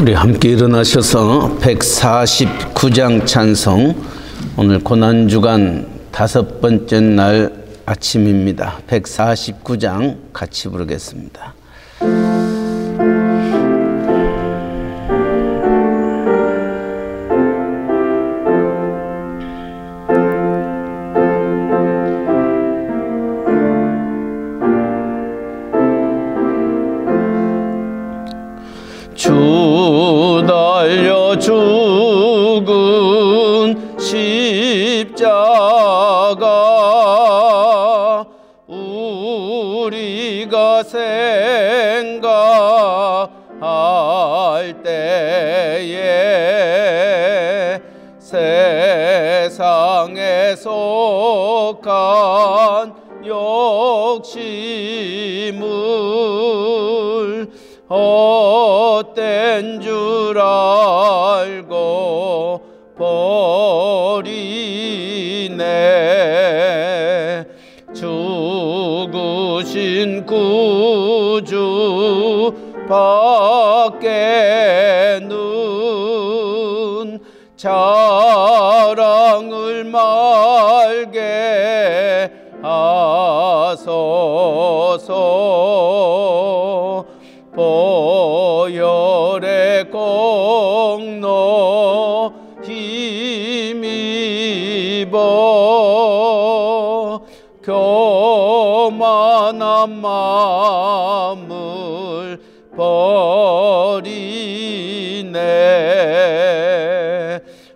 우리 함께 일어나셔서 149장 찬송, 오늘 고난주간 5번째 날 아침입니다. 149장 같이 부르겠습니다. 주 달려 죽은 십자가 우리가 생각할 때에 세상에 속한 욕심을 헛된 줄 알고 버리네. 죽으신 구주 밖에는 자랑을 말게 하소서. 보혈의 공로 힘입어 교만한 마음을 버리네.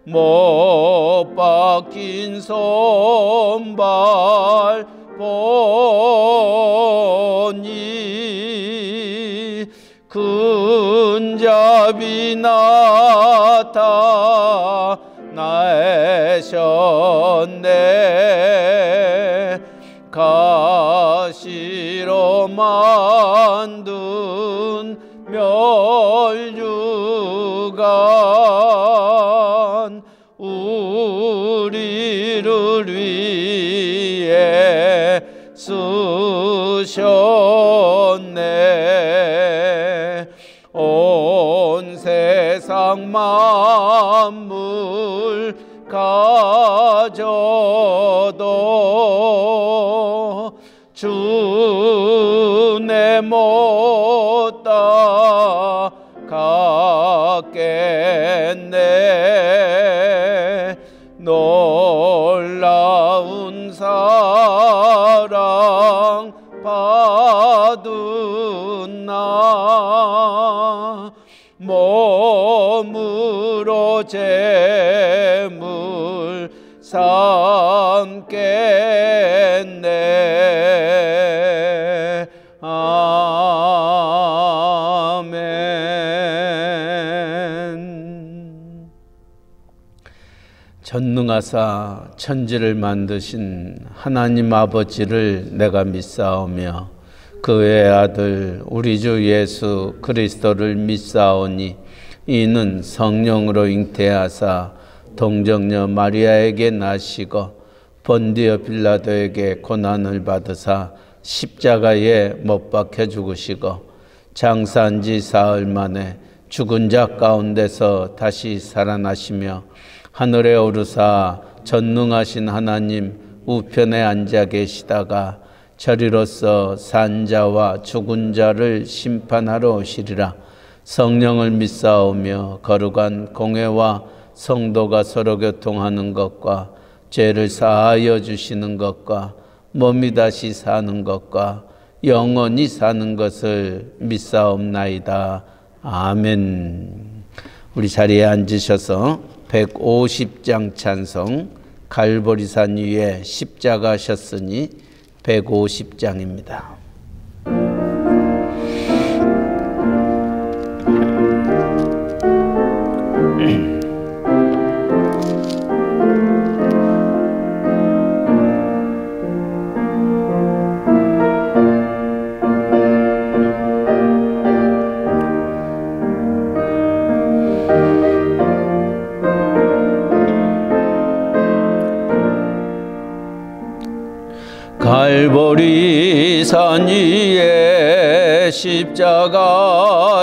못 박힌 손발 보니 근잡이 나타나셨네. 가시로 만든 멸류관 우리를 위해 쓰셨네. 온 세상 만물 가져도 주내 못 따가겠네. 놀라운 사랑 받은 나 몸으로 제물 삼겠네. 아멘. 전능하사 천지를 만드신 하나님 아버지를 내가 믿사오며 그의 아들 우리 주 예수 그리스도를 믿사오니 이는 성령으로 잉태하사 동정녀 마리아에게 나시고 본디오 빌라도에게 고난을 받으사 십자가에 못 박혀 죽으시고 장사한 지 사흘 만에 죽은 자 가운데서 다시 살아나시며 하늘에 오르사 전능하신 하나님 우편에 앉아 계시다가 저리로서 산 자와 죽은 자를 심판하러 오시리라. 성령을 믿사오며 거룩한 공회와 성도가 서로 교통하는 것과 죄를 사하여 주시는 것과 몸이 다시 사는 것과 영원히 사는 것을 믿사옵나이다. 아멘. 우리 자리에 앉으셔서 150장 찬송 갈보리산 위에 십자가 셨으니 150장입니다. 갈보리산 위에 십자가셨으니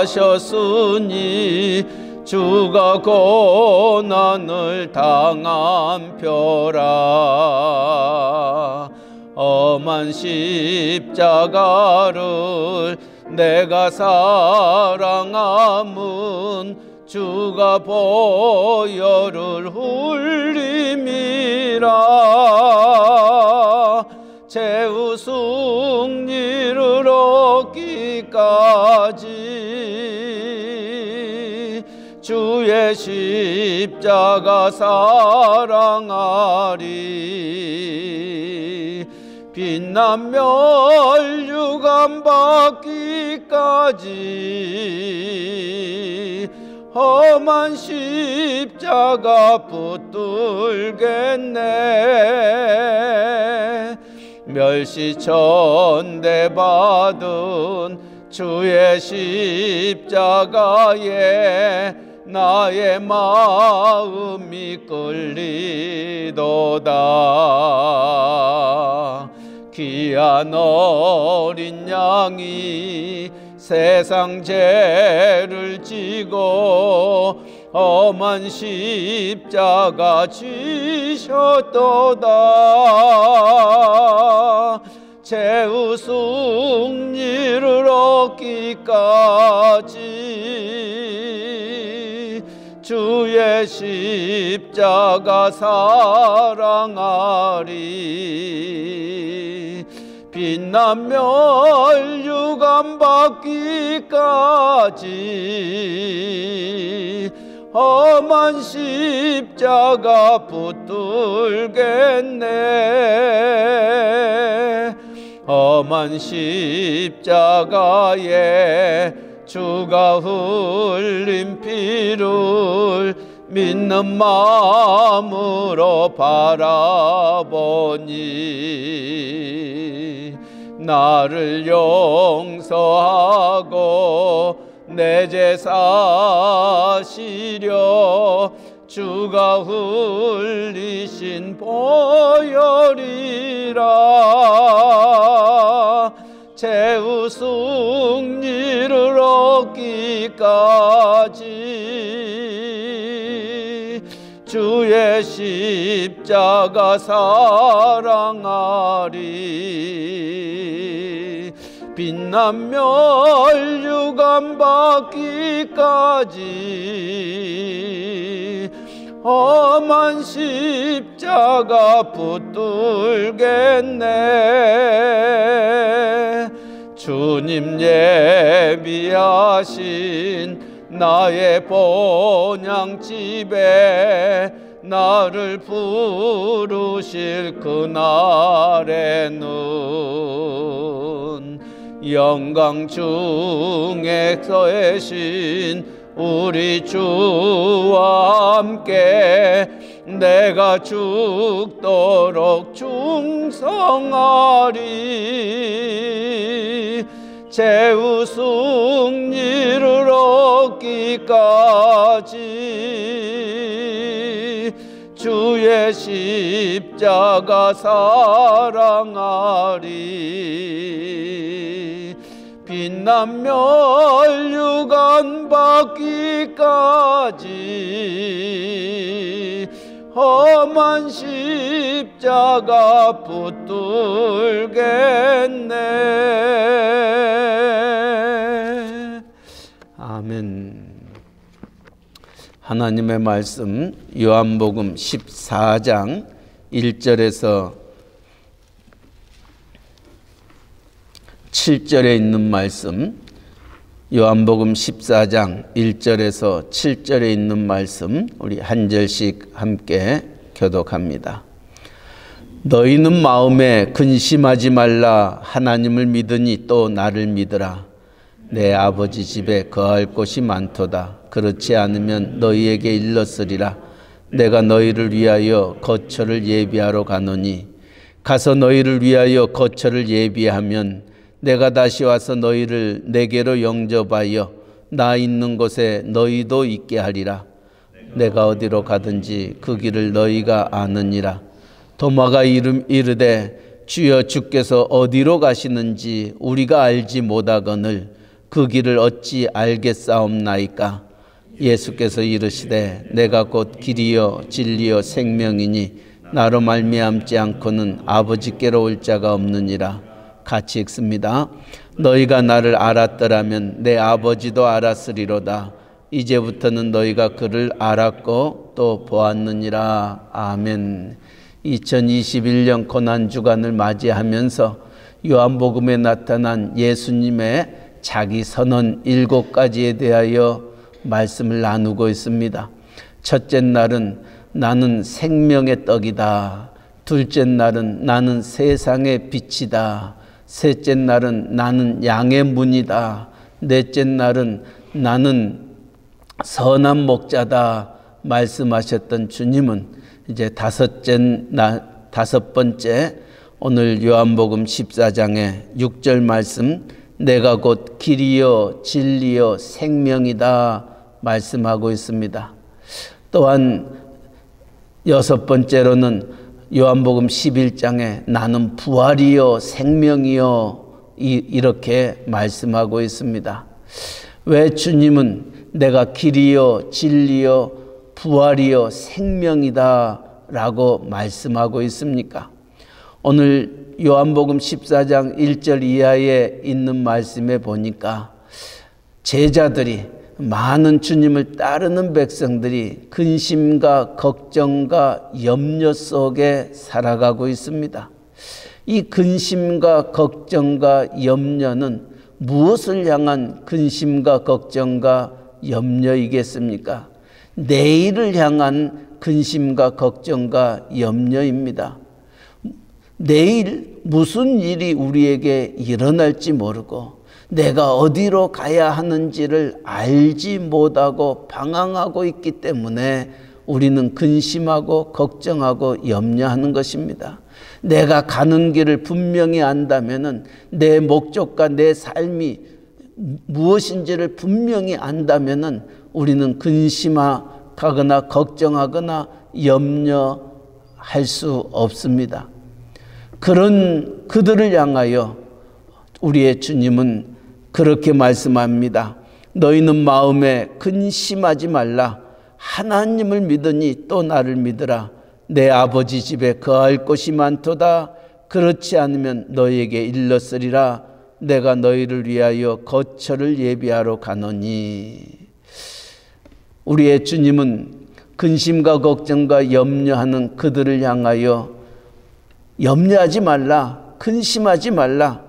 주가 고난을 당한 표라. 험한 십자가를 내가 사랑함은 주가 보혈을 흘림이라. 최후 승리를 얻기까지 주의 십자가 사랑하리. 빛난 멸류관 받기까지 험한 십자가 붙들겠네. 멸시천대 받은 주의 십자가에 나의 마음이 끌리도다. 귀한 어린 양이 세상 죄를 지고 험한 십자가 지셨도다. 최후 승리를 얻기까지 주의 십자가 사랑하리. 빛난 멸류관 받기까지 험한 십자가 붙들겠네. 험한 십자가에 주가 흘린 피를 믿는 마음으로 바라보니 나를 용서하고 내 죄 사시려 주가 흘리신 보혈이라. 최후 승리를 얻기까지 주의 십자가 사랑하리. 빛난 멸류관 받기까지 험한 십자가 붙들겠네. 주님 예비하신 나의 본향집에 나를 부르실 그날에는 영광 중에 계신 우리 주와 함께 내가 죽도록 충성하리. 최후 승리를 얻기까지 주의 십자가 사랑하리. 빛난 멸류관 받기까지 험한 십자가 붙들겠네. 아멘. 하나님의 말씀 요한복음 14장 1절에서 7절에 있는 말씀, 요한복음 14장 1절에서 7절에 있는 말씀 우리 한 절씩 함께 교독합니다. 너희는 마음에 근심하지 말라. 하나님을 믿으니 또 나를 믿으라. 내 아버지 집에 거할 곳이 많도다. 그렇지 않으면 너희에게 일렀으리라. 내가 너희를 위하여 거처를 예비하러 가노니 가서 너희를 위하여 거처를 예비하면 내가 다시 와서 너희를 내게로 영접하여 나 있는 곳에 너희도 있게 하리라. 내가 어디로 가든지 그 길을 너희가 아느니라. 도마가 이르되 주여 주께서 어디로 가시는지 우리가 알지 못하거늘 그 길을 어찌 알겠사옵나이까? 예수께서 이르시되 내가 곧 길이요 진리요 생명이니 나로 말미암지 않고는 아버지께로 올 자가 없느니라. 같이 읽습니다. 너희가 나를 알았더라면 내 아버지도 알았으리로다. 이제부터는 너희가 그를 알았고 또 보았느니라. 아멘. 2021년 고난주간을 맞이하면서 요한복음에 나타난 예수님의 자기 선언 7가지에 대하여 말씀을 나누고 있습니다. 첫째 날은 나는 생명의 떡이다. 둘째 날은 나는 세상의 빛이다. 셋째 날은 나는 양의 문이다. 넷째 날은 나는 선한 목자다 말씀하셨던 주님은 이제 다섯 번째 오늘 요한복음 14장의 6절 말씀 내가 곧 길이요 진리요 생명이다 말씀하고 있습니다. 또한 여섯 번째로는 요한복음 11장에 나는 부활이요 생명이요 이렇게 말씀하고 있습니다. 왜 주님은 내가 길이요 진리요 부활이요 생명이다 라고 말씀하고 있습니까? 오늘 요한복음 14장 1절 이하에 있는 말씀에 보니까 제자들이 많은 주님을 따르는 백성들이 근심과 걱정과 염려 속에 살아가고 있습니다. 이 근심과 걱정과 염려는 무엇을 향한 근심과 걱정과 염려이겠습니까? 내일을 향한 근심과 걱정과 염려입니다. 내일 무슨 일이 우리에게 일어날지 모르고 내가 어디로 가야 하는지를 알지 못하고 방황하고 있기 때문에 우리는 근심하고 걱정하고 염려하는 것입니다. 내가 가는 길을 분명히 안다면은 내 목적과 내 삶이 무엇인지를 분명히 안다면은 우리는 근심하거나 걱정하거나 염려할 수 없습니다. 그런 그들을 향하여 우리의 주님은 그렇게 말씀합니다. 너희는 마음에 근심하지 말라. 하나님을 믿으니 또 나를 믿으라. 내 아버지 집에 거할 곳이 많도다. 그렇지 않으면 너희에게 일렀으리라. 내가 너희를 위하여 거처를 예비하러 가노니. 우리의 주님은 근심과 걱정과 염려하는 그들을 향하여 염려하지 말라, 근심하지 말라,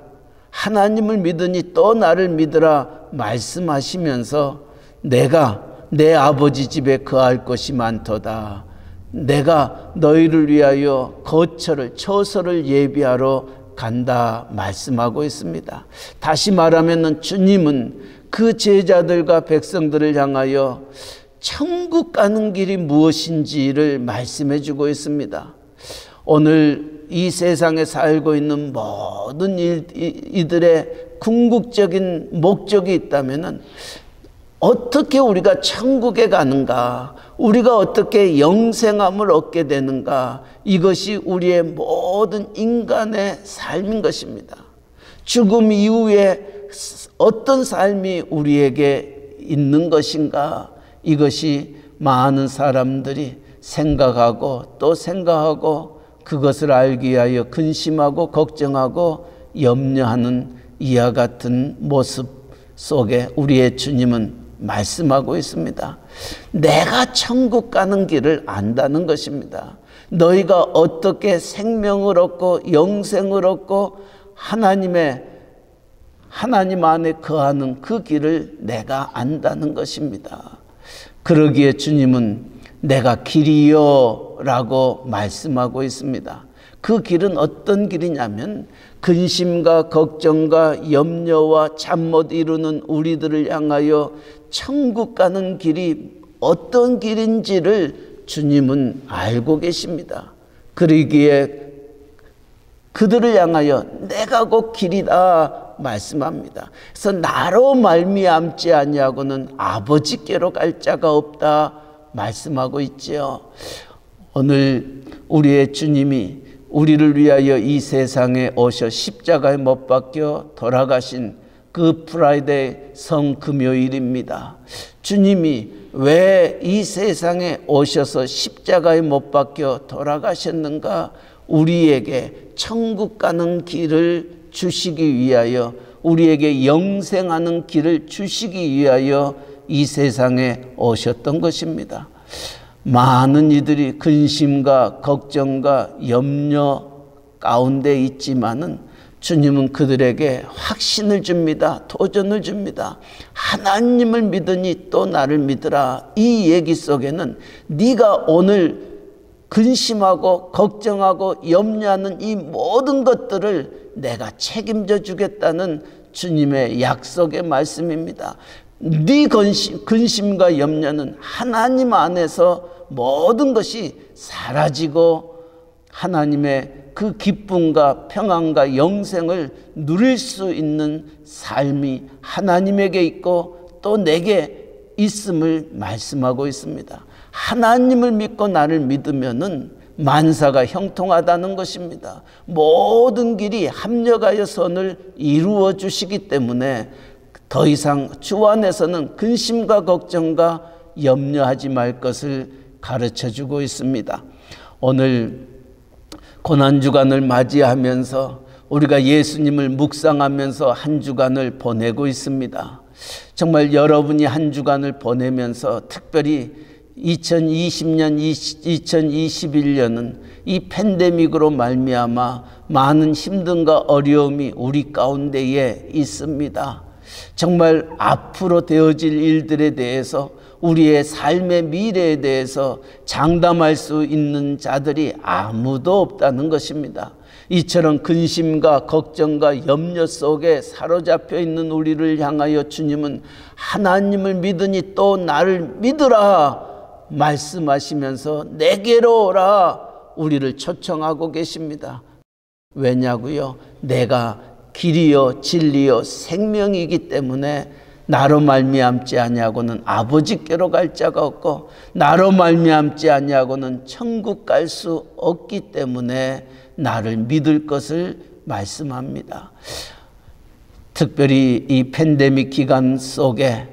하나님을 믿으니 또 나를 믿으라 말씀하시면서 내가 내 아버지 집에 거할 것이 많도다. 내가 너희를 위하여 거처를, 처소를 예비하러 간다 말씀하고 있습니다. 다시 말하면 주님은 그 제자들과 백성들을 향하여 천국 가는 길이 무엇인지를 말씀해 주고 있습니다. 오늘 이 세상에 살고 있는 모든 이들의 궁극적인 목적이 있다면 어떻게 우리가 천국에 가는가, 우리가 어떻게 영생함을 얻게 되는가, 이것이 우리의 모든 인간의 삶인 것입니다. 죽음 이후에 어떤 삶이 우리에게 있는 것인가, 이것이 많은 사람들이 생각하고 또 생각하고 그것을 알기 위하여 근심하고 걱정하고 염려하는 이와 같은 모습 속에 우리의 주님은 말씀하고 있습니다. 내가 천국 가는 길을 안다는 것입니다. 너희가 어떻게 생명을 얻고 영생을 얻고 하나님 안에 거하는 그 길을 내가 안다는 것입니다. 그러기에 주님은 내가 길이요 라고 말씀하고 있습니다. 그 길은 어떤 길이냐면 근심과 걱정과 염려와 잠 못 이루는 우리들을 향하여 천국 가는 길이 어떤 길인지를 주님은 알고 계십니다. 그러기에 그들을 향하여 내가 곧 길이다 말씀합니다. 그래서 나로 말미암지 아니하고는 아버지께로 갈 자가 없다 말씀하고 있지요. 오늘 우리의 주님이 우리를 위하여 이 세상에 오셔 십자가에 못 박혀 돌아가신 그 프라이데이 성금요일입니다. 주님이 왜 이 세상에 오셔서 십자가에 못 박혀 돌아가셨는가? 우리에게 천국 가는 길을 주시기 위하여, 우리에게 영생하는 길을 주시기 위하여 이 세상에 오셨던 것입니다. 많은 이들이 근심과 걱정과 염려 가운데 있지만은 주님은 그들에게 확신을 줍니다. 도전을 줍니다. 하나님을 믿으니 또 나를 믿으라. 이 얘기 속에는 네가 오늘 근심하고 걱정하고 염려하는 이 모든 것들을 내가 책임져 주겠다는 주님의 약속의 말씀입니다. 네 근심과 염려는 하나님 안에서 모든 것이 사라지고 하나님의 그 기쁨과 평안과 영생을 누릴 수 있는 삶이 하나님에게 있고 또 내게 있음을 말씀하고 있습니다. 하나님을 믿고 나를 믿으면은 만사가 형통하다는 것입니다. 모든 길이 합력하여 선을 이루어 주시기 때문에 더 이상 주 안에서는 근심과 걱정과 염려하지 말 것을 가르쳐 주고 있습니다. 오늘 고난주간을 맞이하면서 우리가 예수님을 묵상하면서 한 주간을 보내고 있습니다. 정말 여러분이 한 주간을 보내면서 특별히 2020년, 2021년은 이 팬데믹으로 말미암아 많은 힘듦과 어려움이 우리 가운데에 있습니다. 정말 앞으로 되어질 일들에 대해서, 우리의 삶의 미래에 대해서 장담할 수 있는 자들이 아무도 없다는 것입니다. 이처럼 근심과 걱정과 염려 속에 사로잡혀 있는 우리를 향하여 주님은 하나님을 믿으니 또 나를 믿으라 말씀하시면서 내게로 오라 우리를 초청하고 계십니다. 왜냐고요? 내가 길이요 진리요 생명이기 때문에 나로 말미암지 아니하고는 아버지께로 갈 자가 없고 나로 말미암지 아니하고는 천국 갈 수 없기 때문에 나를 믿을 것을 말씀합니다. 특별히 이 팬데믹 기간 속에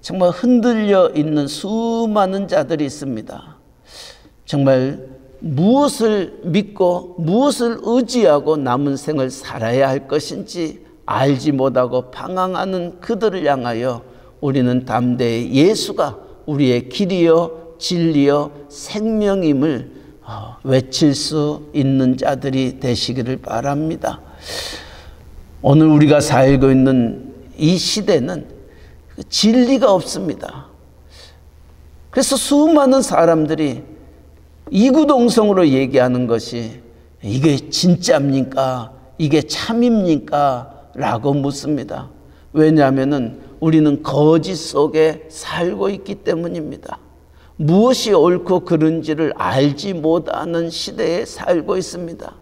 정말 흔들려 있는 수많은 자들이 있습니다. 정말 무엇을 믿고 무엇을 의지하고 남은 생을 살아야 할 것인지 알지 못하고 방황하는 그들을 향하여 우리는 담대히 예수가 우리의 길이요 진리요 생명임을 외칠 수 있는 자들이 되시기를 바랍니다. 오늘 우리가 살고 있는 이 시대는 진리가 없습니다. 그래서 수많은 사람들이 이구동성으로 얘기하는 것이 이게 진짜입니까? 이게 참입니까? 라고 묻습니다. 왜냐하면 우리는 거짓 속에 살고 있기 때문입니다. 무엇이 옳고 그른지를 알지 못하는 시대에 살고 있습니다.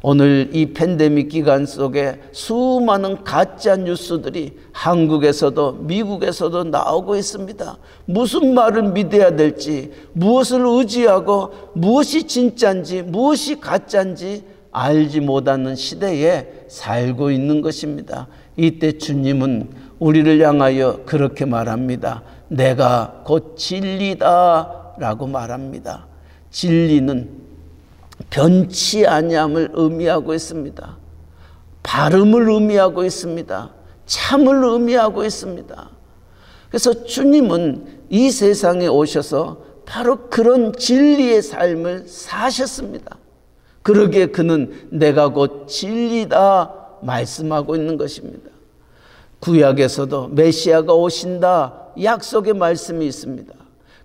오늘 이 팬데믹 기간 속에 수많은 가짜 뉴스들이 한국에서도 미국에서도 나오고 있습니다. 무슨 말을 믿어야 될지, 무엇을 의지하고 무엇이 진짜인지 무엇이 가짜인지 알지 못하는 시대에 살고 있는 것입니다. 이때 주님은 우리를 향하여 그렇게 말합니다. 내가 곧 진리다 라고 말합니다. 진리는 변치 아니함을 의미하고 있습니다. 바름을 의미하고 있습니다. 참을 의미하고 있습니다. 그래서 주님은 이 세상에 오셔서 바로 그런 진리의 삶을 사셨습니다. 그러기에 그는 내가 곧 진리다 말씀하고 있는 것입니다. 구약에서도 메시아가 오신다 약속의 말씀이 있습니다.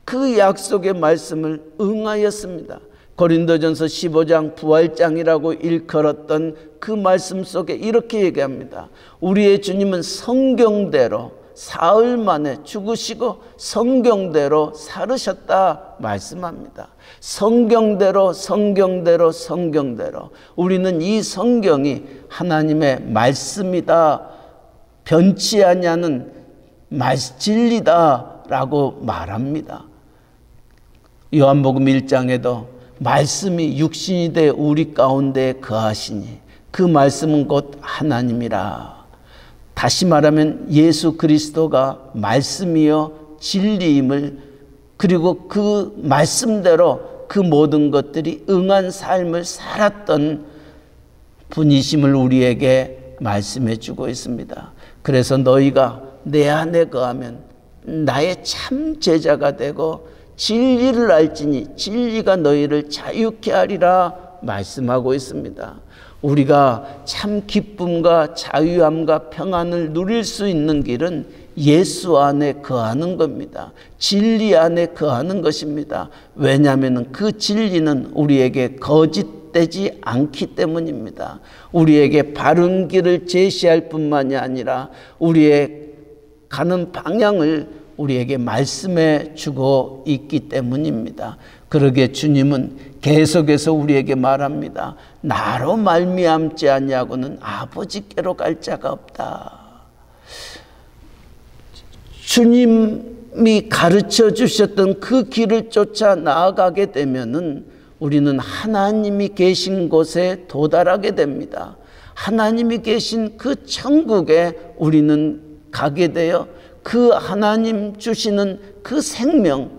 그 약속의 말씀을 응하였습니다. 고린도전서 15장 부활장이라고 일컬었던 그 말씀 속에 이렇게 얘기합니다. 우리의 주님은 성경대로 사흘 만에 죽으시고 성경대로 살으셨다 말씀합니다. 성경대로 성경대로 성경대로 우리는 이 성경이 하나님의 말씀이다, 변치 아니하는 진리다라고 말합니다. 요한복음 1장에도 말씀이 육신이 돼 우리 가운데 거하시니 그 말씀은 곧 하나님이라. 다시 말하면 예수 그리스도가 말씀이요 진리임을, 그리고 그 말씀대로 그 모든 것들이 응한 삶을 살았던 분이심을 우리에게 말씀해 주고 있습니다. 그래서 너희가 내 안에 거하면 나의 참 제자가 되고 진리를 알지니 진리가 너희를 자유케 하리라 말씀하고 있습니다. 우리가 참 기쁨과 자유함과 평안을 누릴 수 있는 길은 예수 안에 거하는 겁니다. 진리 안에 거하는 것입니다. 왜냐하면 그 진리는 우리에게 거짓되지 않기 때문입니다. 우리에게 바른 길을 제시할 뿐만이 아니라 우리의 가는 방향을 우리에게 말씀해 주고 있기 때문입니다. 그러기에 주님은 계속해서 우리에게 말합니다. 나로 말미암지 아니하고는 아버지께로 갈 자가 없다. 주님이 가르쳐 주셨던 그 길을 쫓아 나아가게 되면은 우리는 하나님이 계신 곳에 도달하게 됩니다. 하나님이 계신 그 천국에 우리는 가게 되어 그 하나님 주시는 그 생명,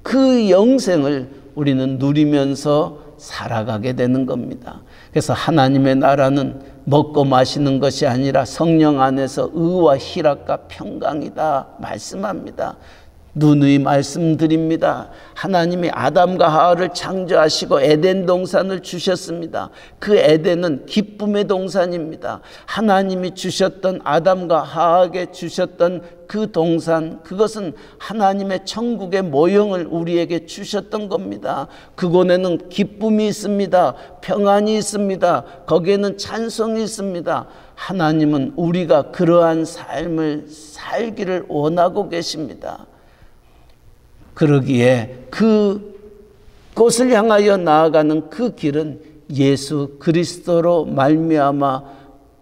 그 영생을 우리는 누리면서 살아가게 되는 겁니다. 그래서 하나님의 나라는 먹고 마시는 것이 아니라 성령 안에서 의와 희락과 평강이다 말씀합니다. 누누이 말씀드립니다. 하나님이 아담과 하와를 창조하시고 에덴 동산을 주셨습니다. 그 에덴은 기쁨의 동산입니다. 하나님이 주셨던 아담과 하와에게 주셨던 그 동산, 그것은 하나님의 천국의 모형을 우리에게 주셨던 겁니다. 그곳에는 기쁨이 있습니다. 평안이 있습니다. 거기에는 찬송이 있습니다. 하나님은 우리가 그러한 삶을 살기를 원하고 계십니다. 그러기에 그곳을 향하여 나아가는 그 길은 예수 그리스도로 말미암아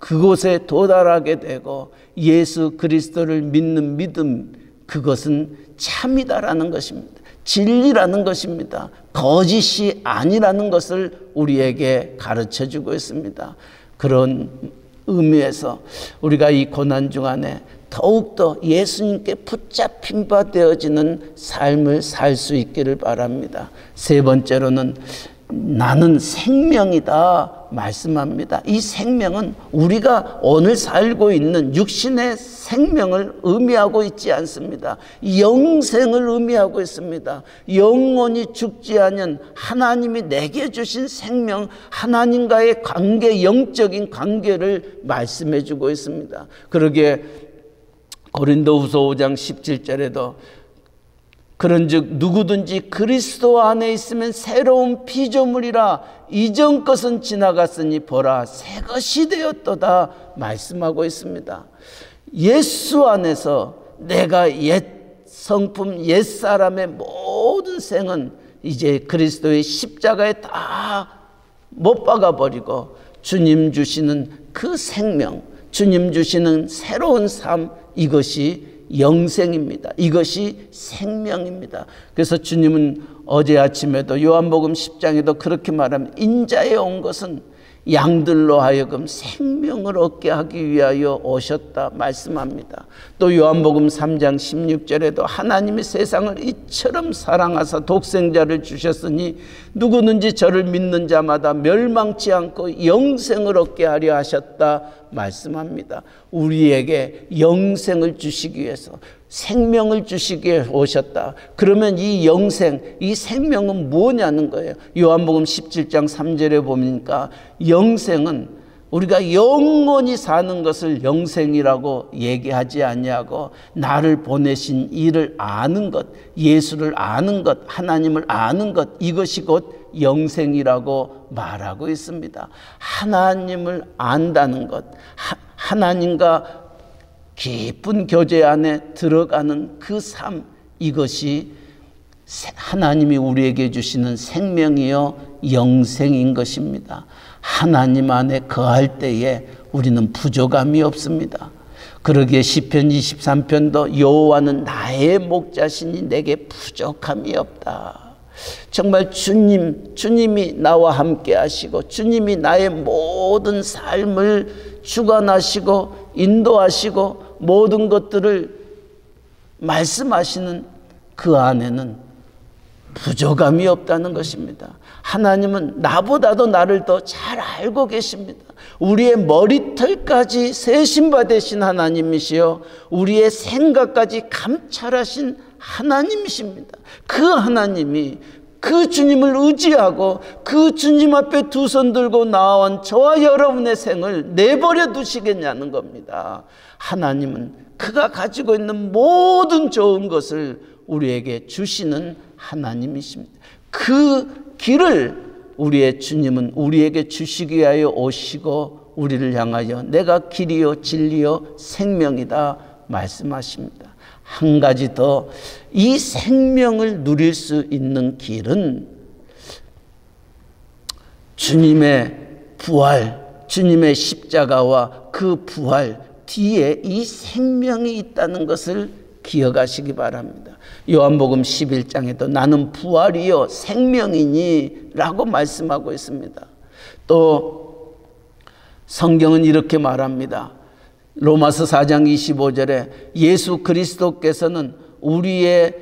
그곳에 도달하게 되고 예수 그리스도를 믿는 믿음, 그것은 참이다라는 것입니다. 진리라는 것입니다. 거짓이 아니라는 것을 우리에게 가르쳐주고 있습니다. 그런 의미에서 우리가 이 고난중 안에 더욱더 예수님께 붙잡힌 바 되어지는 삶을 살 수 있기를 바랍니다. 세 번째로는 나는 생명이다 말씀합니다. 이 생명은 우리가 오늘 살고 있는 육신의 생명을 의미하고 있지 않습니다. 영생을 의미하고 있습니다. 영원히 죽지 않은 하나님이 내게 주신 생명, 하나님과의 관계, 영적인 관계를 말씀해 주고 있습니다. 그러기에 고린도후서 5장 17절에도 그런즉 누구든지 그리스도 안에 있으면 새로운 피조물이라 이전 것은 지나갔으니 보라 새 것이 되었도다 말씀하고 있습니다. 예수 안에서 내가 옛 성품, 옛 사람의 모든 생은 이제 그리스도의 십자가에 다 못 박아버리고 주님 주시는 그 생명, 주님 주시는 새로운 삶, 이것이 영생입니다. 이것이 생명입니다. 그래서 주님은 어제 아침에도 요한복음 10장에도 그렇게 말합니다. 인자에 온 것은 양들로 하여금 생명을 얻게 하기 위하여 오셨다 말씀합니다. 또 요한복음 3장 16절에도 하나님이 세상을 이처럼 사랑하사 독생자를 주셨으니 누구든지 저를 믿는 자마다 멸망치 않고 영생을 얻게 하려 하셨다 말씀합니다. 우리에게 영생을 주시기 위해서, 생명을 주시기 위해 오셨다. 그러면 이 영생, 이 생명은 뭐냐는 거예요. 요한복음 17장 3절에 보니까 영생은 우리가 영원히 사는 것을 영생이라고 얘기하지 아니하고 나를 보내신 이를 아는 것, 예수를 아는 것, 하나님을 아는 것, 이것이 곧 영생이라고 말하고 있습니다. 하나님을 안다는 것, 하나님과 깊은 교제 안에 들어가는 그 삶, 이것이 하나님이 우리에게 주시는 생명이요 영생인 것입니다. 하나님 안에 거할 때에 우리는 부족함이 없습니다. 그러기에 시편 23편도 여호와는 나의 목자시니 내게 부족함이 없다. 정말 주님이 나와 함께 하시고 주님이 나의 모든 삶을 주관하시고 인도하시고 모든 것들을 말씀하시는 그 안에는 부족함이 없다는 것입니다. 하나님은 나보다도 나를 더 잘 알고 계십니다. 우리의 머리털까지 세신 바 되신 하나님이시여 우리의 생각까지 감찰하신 하나님이십니다. 그 하나님이 그 주님을 의지하고 그 주님 앞에 두 손 들고 나아온 저와 여러분의 생을 내버려 두시겠냐는 겁니다. 하나님은 그가 가지고 있는 모든 좋은 것을 우리에게 주시는 하나님이십니다. 그 길을 우리의 주님은 우리에게 주시기 위하여 오시고 우리를 향하여 내가 길이요 진리요 생명이다 말씀하십니다. 한 가지 더, 이 생명을 누릴 수 있는 길은 주님의 부활, 주님의 십자가와 그 부활 뒤에 이 생명이 있다는 것을 기억하시기 바랍니다. 요한복음 11장에도 나는 부활이요 생명이니 라고 말씀하고 있습니다. 또 성경은 이렇게 말합니다. 로마서 4장 25절에 예수 그리스도께서는 우리의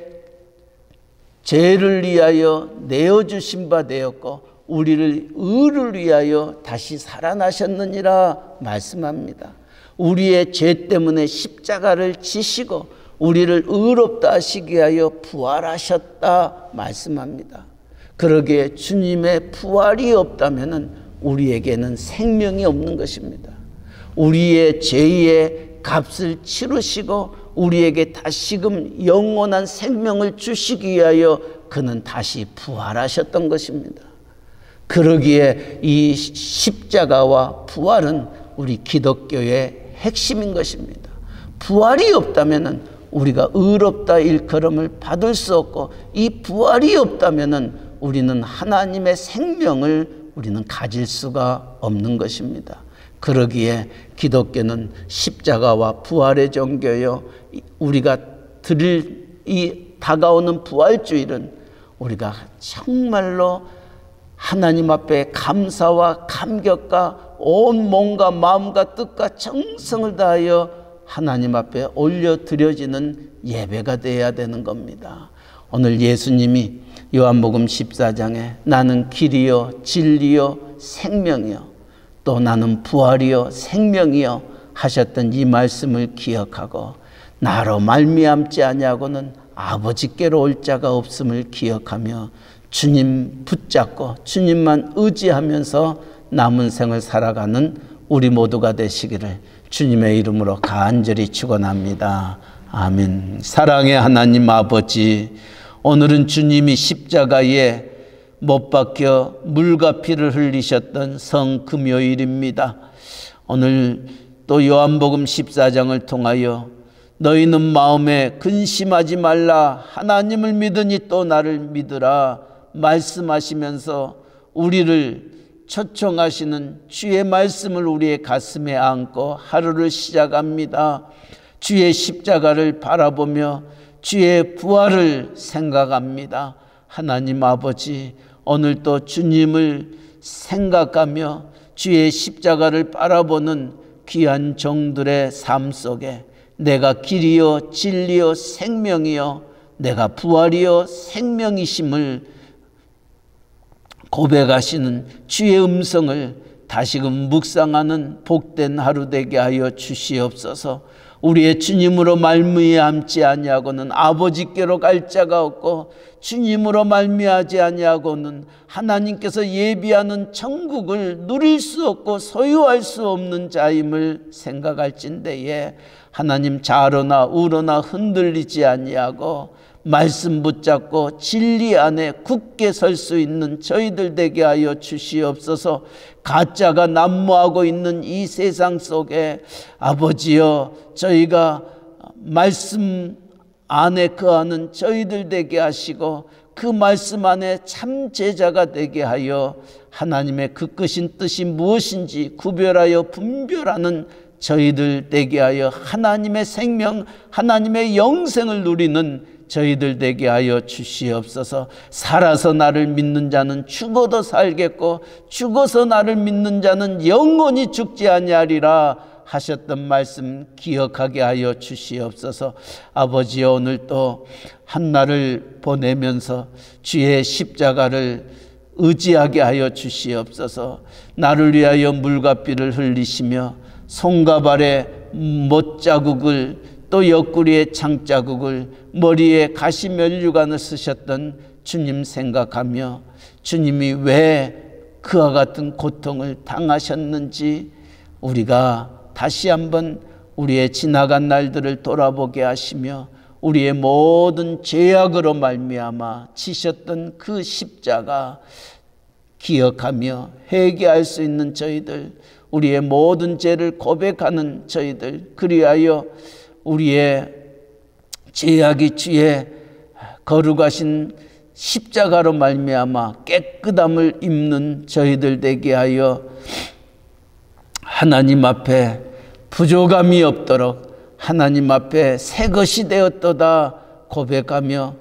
죄를 위하여 내어주신 바 되었고 우리를 의를 위하여 다시 살아나셨느니라 말씀합니다. 우리의 죄 때문에 십자가를 지시고 우리를 의롭다 하시기 위하여 부활하셨다 말씀합니다. 그러기에 주님의 부활이 없다면 우리에게는 생명이 없는 것입니다. 우리의 죄의 값을 치르시고 우리에게 다시금 영원한 생명을 주시기 위하여 그는 다시 부활하셨던 것입니다. 그러기에 이 십자가와 부활은 우리 기독교의 핵심인 것입니다. 부활이 없다면 우리가 의롭다 일컬음을 받을 수 없고 이 부활이 없다면 우리는 하나님의 생명을 우리는 가질 수가 없는 것입니다. 그러기에 기독교는 십자가와 부활의 종교요, 우리가 드릴 이 다가오는 부활주일은 우리가 정말로 하나님 앞에 감사와 감격과 온 몸과 마음과 뜻과 정성을 다하여 하나님 앞에 올려드려지는 예배가 되어야 되는 겁니다. 오늘 예수님이 요한복음 14장에 나는 길이요 진리요 생명이요 또 나는 부활이요 생명이요 하셨던 이 말씀을 기억하고 나로 말미암지 아니하고는 아버지께로 올 자가 없음을 기억하며 주님 붙잡고 주님만 의지하면서 남은 생을 살아가는 우리 모두가 되시기를 주님의 이름으로 간절히 축원합니다. 아멘. 사랑의 하나님 아버지, 오늘은 주님이 십자가에 못 박혀 물과 피를 흘리셨던 성금요일입니다. 오늘 또 요한복음 14장을 통하여 너희는 마음에 근심하지 말라 하나님을 믿으니 또 나를 믿으라 말씀하시면서 우리를 초청하시는 주의 말씀을 우리의 가슴에 안고 하루를 시작합니다. 주의 십자가를 바라보며 주의 부활을 생각합니다. 하나님 아버지, 오늘 또 주님을 생각하며 주의 십자가를 바라보는 귀한 종들의 삶 속에 내가 길이요 진리요 생명이요 내가 부활이요 생명이심을 고백하시는 주의 음성을 다시금 묵상하는 복된 하루 되게 하여 주시옵소서. 우리의 주님으로 말미암지 아니하고는 아버지께로 갈 자가 없고 주님으로 말미암지 아니하고는 하나님께서 예비하는 천국을 누릴 수 없고 소유할 수 없는 자임을 생각할진대에 하나님 좌로나 우로나 흔들리지 아니하고 말씀 붙잡고 진리 안에 굳게 설 수 있는 저희들 되게 하여 주시옵소서. 가짜가 난무하고 있는 이 세상 속에 아버지여 저희가 말씀 안에 거하는 저희들 되게 하시고 그 말씀 안에 참 제자가 되게 하여 하나님의 그 끝인 뜻이 무엇인지 구별하여 분별하는 저희들 되게 하여 하나님의 생명 하나님의 영생을 누리는 저희들 되게 하여 주시옵소서. 살아서 나를 믿는 자는 죽어도 살겠고 죽어서 나를 믿는 자는 영원히 죽지 아니하리라 하셨던 말씀 기억하게 하여 주시옵소서. 아버지여, 오늘 또 한날을 보내면서 주의 십자가를 의지하게 하여 주시옵소서. 나를 위하여 물과 피를 흘리시며 손과 발에 못자국을 또 옆구리에 창자국을 머리에 가시면류관을 쓰셨던 주님 생각하며 주님이 왜 그와 같은 고통을 당하셨는지 우리가 다시 한번 우리의 지나간 날들을 돌아보게 하시며 우리의 모든 죄악으로 말미암아 지셨던 그 십자가 기억하며 회개할 수 있는 저희들, 우리의 모든 죄를 고백하는 저희들, 그리하여 우리의 죄악이 주의 거룩하신 십자가로 말미암아 깨끗함을 입는 저희들 되게 하여 하나님 앞에 부족함이 없도록 하나님 앞에 새 것이 되었도다 고백하며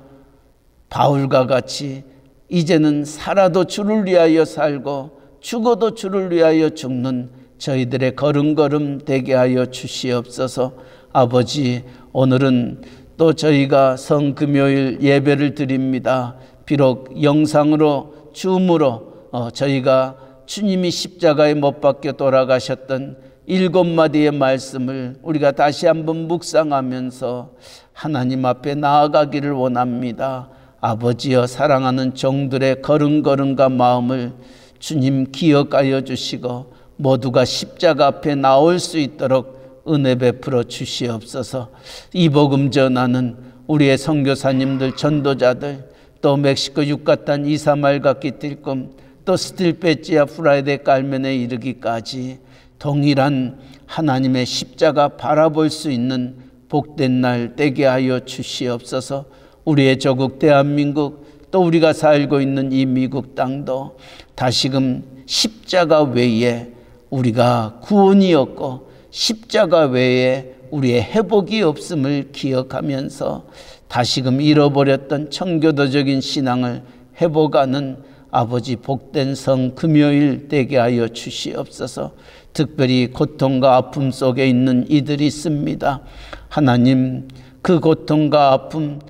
바울과 같이 이제는 살아도 주를 위하여 살고 죽어도 주를 위하여 죽는 저희들의 걸음걸음 되게 하여 주시옵소서. 아버지, 오늘은 또 저희가 성금요일 예배를 드립니다. 비록 영상으로 줌으로 저희가 주님이 십자가에 못 박혀 돌아가셨던 7마디의 말씀을 우리가 다시 한번 묵상하면서 하나님 앞에 나아가기를 원합니다. 아버지여, 사랑하는 종들의 걸음걸음과 마음을 주님 기억하여 주시고 모두가 십자가 앞에 나올 수 있도록 은혜 베풀어 주시옵소서. 이 복음 전하는 우리의 선교사님들, 전도자들, 또 멕시코 유카탄 이사말과 기틸꿈, 또 스틸페지아 프라이데 깔멘에 이르기까지 동일한 하나님의 십자가 바라볼 수 있는 복된 날 되게 하여 주시옵소서. 우리의 조국 대한민국, 또 우리가 살고 있는 이 미국 땅도 다시금 십자가 외에 우리가 구원이 없고 십자가 외에 우리의 회복이 없음을 기억하면서 다시금 잃어버렸던 청교도적인 신앙을 회복하는 아버지 복된 성 금요일 되게 하여 주시옵소서. 특별히 고통과 아픔 속에 있는 이들이 있습니다. 하나님, 그 고통과 아픔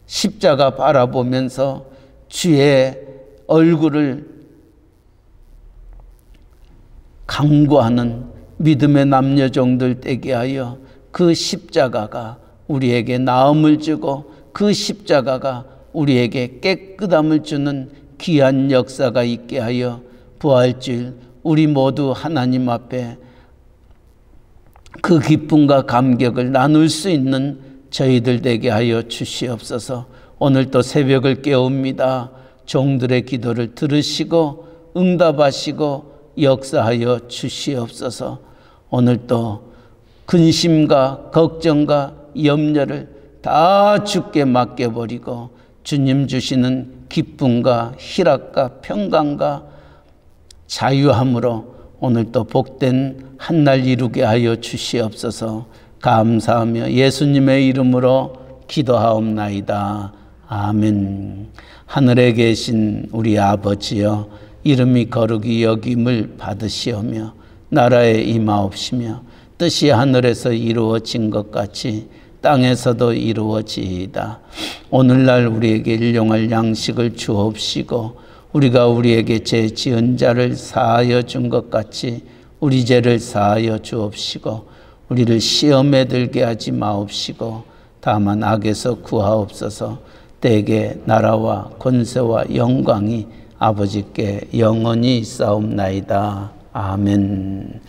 십자가 바라보면서 주의 얼굴을 강구하는 믿음의 남녀 종들 되게 하여 그 십자가가 우리에게 나음을 주고 그 십자가가 우리에게 깨끗함을 주는 귀한 역사가 있게 하여 부활주일 우리 모두 하나님 앞에 그 기쁨과 감격을 나눌 수 있는 저희들 되게 하여 주시옵소서. 오늘 또 새벽을 깨웁니다. 종들의 기도를 들으시고 응답하시고 역사하여 주시옵소서. 오늘 또 근심과 걱정과 염려를 다 주께 맡겨버리고 주님 주시는 기쁨과 희락과 평강과 자유함으로 오늘 또 복된 한날 이루게 하여 주시옵소서. 감사하며 예수님의 이름으로 기도하옵나이다. 아멘. 하늘에 계신 우리 아버지여, 이름이 거룩히 여김을 받으시오며 나라에 임하옵시며 뜻이 하늘에서 이루어진 것 같이 땅에서도 이루어지이다. 오늘날 우리에게 일용할 양식을 주옵시고 우리가 우리에게 죄 지은 자를 사하여 준 것 같이 우리 죄를 사하여 주옵시고 우리를 시험에 들게 하지 마옵시고 다만 악에서 구하옵소서. 때에 나라와 권세와 영광이 아버지께 영원히 있사옵나이다. 아멘.